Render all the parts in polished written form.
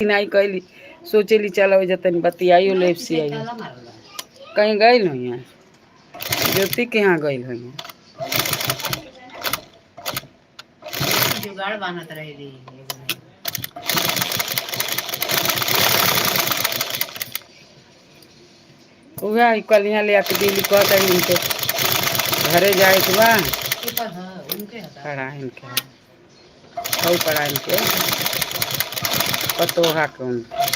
नहीं कैली सोचेली चलो जतन बतियाइयो ले सी कहीं गई हुई है ज्योति के यहाँ गई हुई है जुगाड़ बनत रही वह कल यहाँ ले आके दिल्ली कहता है उनके घरे जाए के बा पढ़ाइन के और पढ़ाइन के पतोहा के उनके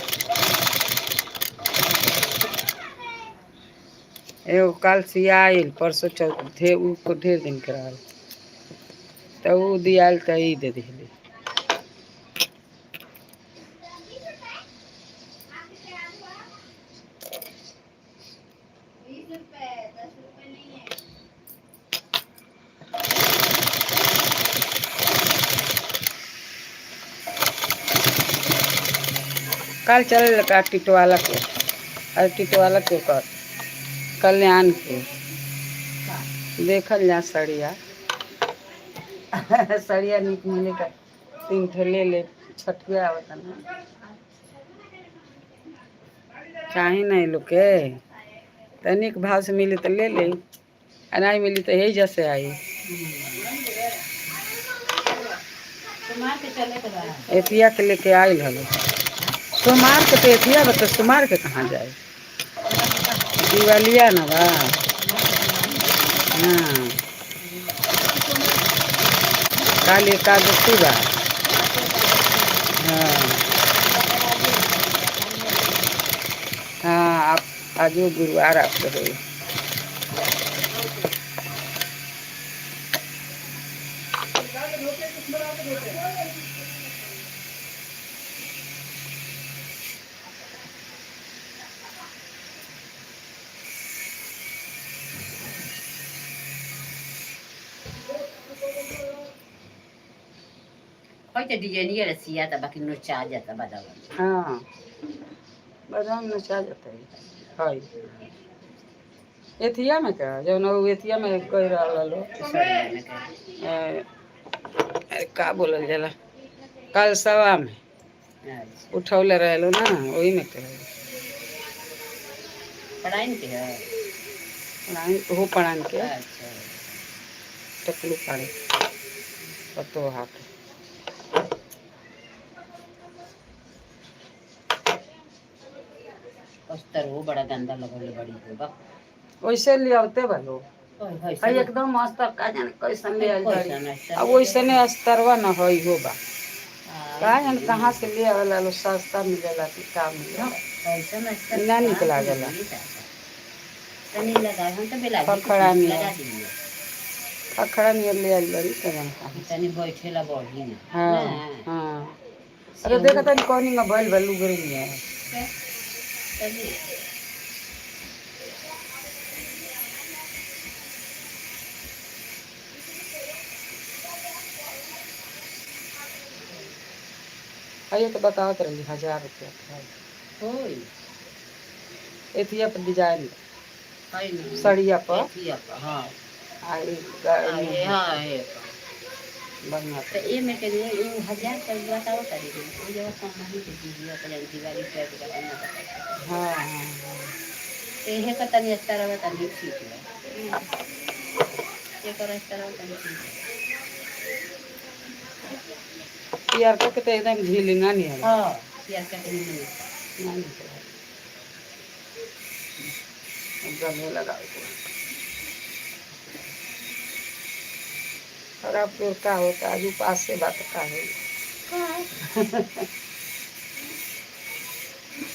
एगो कल सियाइल परसों चौथ ढेर दिन के रहल तो वो दियाल तो ही दे दिली कल चल का टिटवाला के अरे टिटवाला के कर कल्याण के देखल जा सड़िया सड़िया निक मिले का 3 ठे ले ले छठिया आवता ना चाहे नहीं लोग के तनिक भाव से मिली तो ले ले नहीं मिली तो यही जैसे आई एथिया के लेके आयल हलो सोमार के तो एथिया बता सोमार के कहाँ जाए दिवालिया ना बा हाँ काल एकादशी बा हाँ हाँ आप आज गुरुवार आपके हो तो डिजाइन ये रसिया था बाकी नोचा जाता बदाम हाँ बदाम नोचा जाता है हाय एथिया में क्या जब ना एथिया में कह रहा लो का बोलल जाला कल सवा में उठौले रहलो ना वही में कह पढ़ाई के है हो पढ़ान के अच्छा टकलू पानी पतो हाथ अस्तर वो बड़ा गंदा लगल बड़ी होगा वैसे ले आवते बलो आई एकदम मस्त का जाने कैसन ले आइल बाड़ी अब वैसने अस्तरवा न होई होबा का जाने कहां से ले आवेला लो सस्ता मिलेला कि का मिलेला कैसन अस्तर ना निकला जाला तनी लगा हम तो बेला खखड़ा में लगा दिए खखड़ा में ले आइल बाड़ी का जाने कहां तनी बैठेला बढ़ी ना हां हां अरे देखा तनी कोनी में बैल बल्लू गरी है तनी आइए तो बताओ रही 1000 रुपया होई एथिया पर डिजाइन हाय ना सड़िया पर एथिया पर हां आई ये हां है बढ़िया तो ये में के 1000 का बताओ तारी वो जो सामान के दीजिए अपने दिवाली पे का करना हां हां ये का तनी अस्तर है तनी ठीक है ये कर अस्तर है तनी ठीक है यार को तो एकदम झीलिंगा नहीं है हां यार का नहीं नहीं गले लगाओ खराब तो का होता है पास से बात का है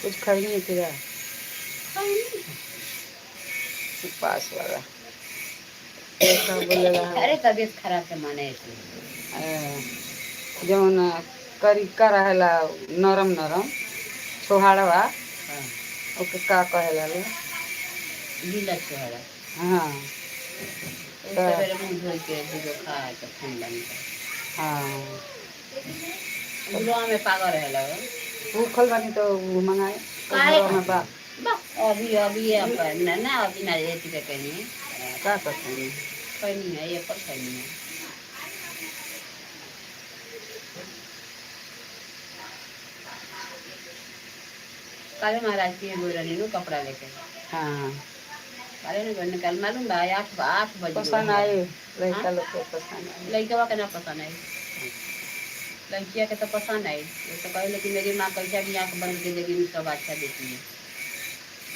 कुछ खरीदने के लिए पास वाला ऐसा बोलेगा अरे तबीयत खराब से माने जौन करिका रहेला नरम नरम छोहाड़वा ओके का कहेला लो गीला छोहाड़ा हाँ सवेरे मुंह धोई के दूधो खा के ठंडा निकल हाँ गुरुआ में पागल रहेला भूखल बनी तो मंगाए में बा अभी अपन ना अभी ना ये चीज़ कहनी है का करते हैं कहनी है ये पर कहनी है काले महाराज की गोरनी नु कपड़ा लेके हाँ काले ने गोरनी कल मालूम बा 8 बजे पसंद आए लड़का लोग को पसंद आए। लड़का के ना पसंद आई लड़किया के तो पसंद आई वो तो कहे लेकिन मेरी माँ कैसा भी आँख बंद के देगी सब अच्छा देखी है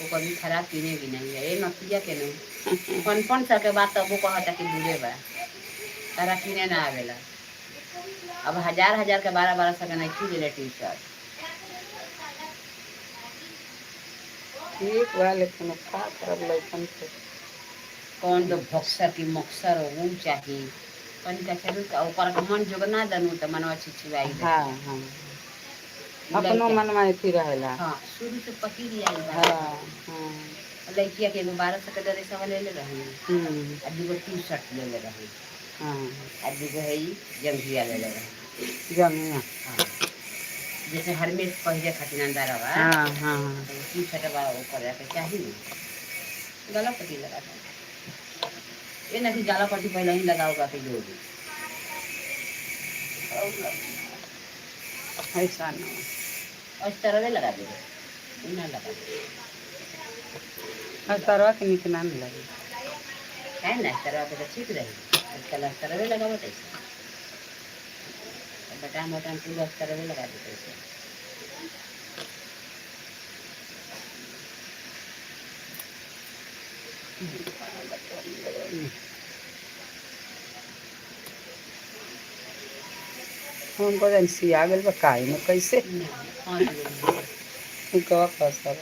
वो कभी खराब पीने भी नहीं है ये नतिया के नहीं 5-5 के बाद तब वो कहता कि बुरे बा तारा पीने ना आवेला अब 1000 के 1200 के नहीं खी ले टी शर्ट ठीक बा लेकिन का करब लड़कन के कौन तो बक्सर की मक्सर हो चाहिए कौन का चलू का ऊपर का मन जोगना दनु तो मनवा छिछुआई हाँ हाँ अपनो मन में थी रहेला। हाँ शुरू से पकी दिया हाँ हाँ लड़किया के 1200 के ड्रेस ले ले रही और दूगो टी शर्ट ले ले रही हाँ और दूगो है जंघिया ले ले रही जंगिया हाँ जैसे हरमेश पहले खातिर अंदर रहा हाँ हाँ टी शर्ट बा ऊपर रखे चाहिए गला पट्टी लगा ये नहीं जाला पट्टी पहले ही लगाओगा तो जो भी ऐसा ना और इस तरह लगा देगा ना लगा और तरवा के निकना नहीं लगे है ना इस तरह तो ठीक रही कल इस तरह लगा बताइए बटाम बटाम पूरा इस तरह लगा देते हमको जन सिया गल काई में कैसे कवा कसर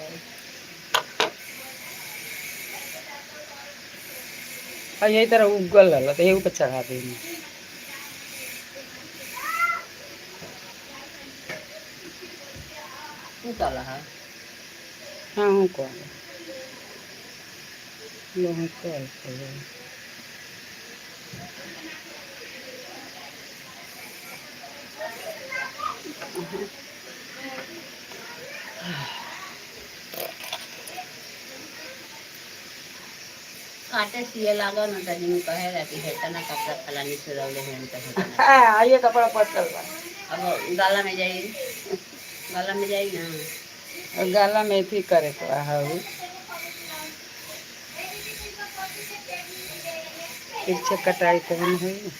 और यही तरह उगल रहा तो यही ऊपर चढ़ा देनी हाँ हूँ कौन लोग कॉल कर काटे सिए लागो न तनी में कहे ला कि हेतना कपड़ा फलानी से रौले हैं तो हेतना आइए कपड़ा पटल बा अब गाला में जाई ना गाला में थी करे तो हाउ पीछे कटाई तो नहीं हुई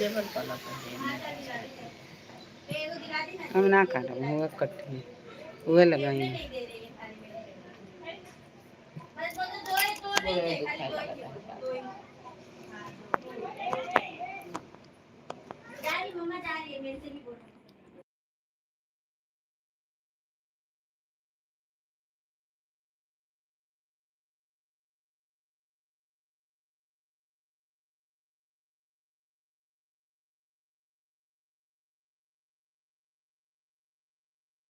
लेबर पला हम ना काटब हुआ कटी हुए लगाई जा रही मम्मा जा रही है मेरे से भी बोलो